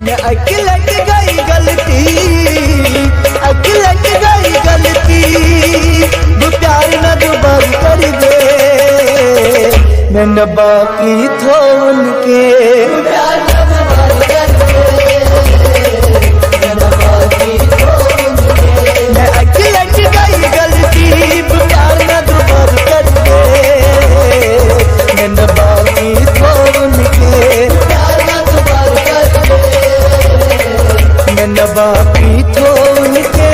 मैं अकलट गई गलती, अकलट गई गलती, वो प्यार न दोबारा कर दे, मैं न बाकी थो उनके प्यार न दोबारा कर दे, मैं न बाकी थो उनके, मैं अकलट गई गलती, वो प्यार न दोबारा कर दे, मैं न बाकी थो उनके प्यार न दोबारा कर दे, मैं न बाकी थो उनके।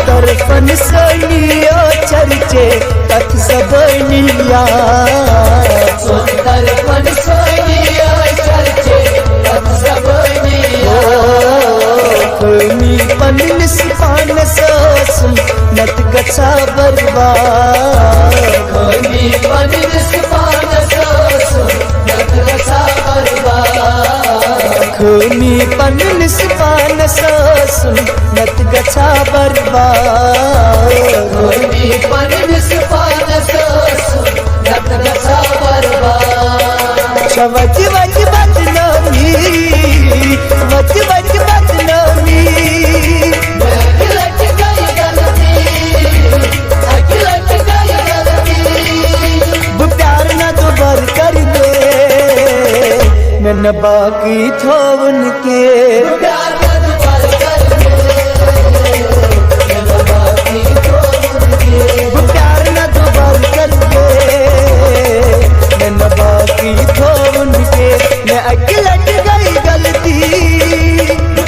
तरफन सोनिया चर्चे कथ सबनिया, तरफन सोनिया चर्चे कथ सबनिया, कोनी पन्न सिपान सोसम नत गचा बर्बाद, कोनी पन्न सिपान सोसम नत गचा बर्बाद, कोनी पन्न सिपान सोसम नत गचा बर्बाद, कोनी पन्न सिपान सोसम नत गचा बर्बाद, वच वच बदनामी, वच वच बदनामी, अकलट गई गलती, अकलट गई गलती, वो प्यार न दोबारा कर दे, मैं न बाकी थो उनके प्यार न दोबारा कर दे, मैं न बाकी थो उनके, वो प्यार न दोबारा कर दे, मैं न बाकी थो उनके, मैं अकलट गई गलती,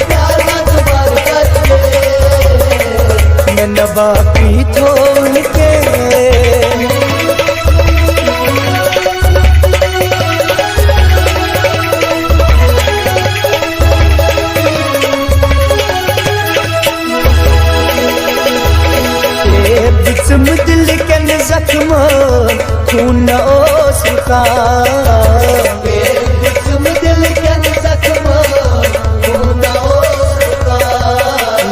प्यार न दोबारा कर दे, मैं न बाकी थो उनके। बिस्म दिल के न जख्म खून ओसका, बिस्म दिल के न जख्म खून ओसका,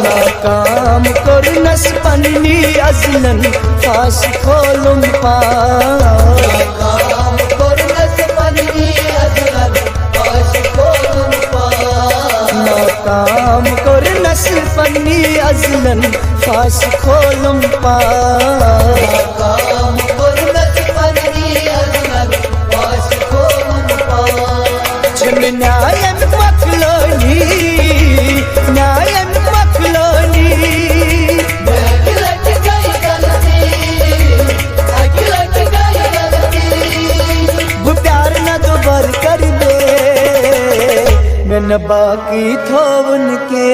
नाकाम कर नस पन्नी अजलन फास खोलुम पा, नाकाम कर नस पन्नी अजलन फास खोलुम पा, नाकाम कर नस पन्नी अजलन फास खोलुम पा, नाकाम कर नस पन्नी अजलन फास खोलुम पा, छन न्यायन मखलोनी, न्यायन मखलोनी, अकलट गई गलती, अकलट गई गलती, वो प्यार न दोबारा कर दे, मैं न बाकी थो उनके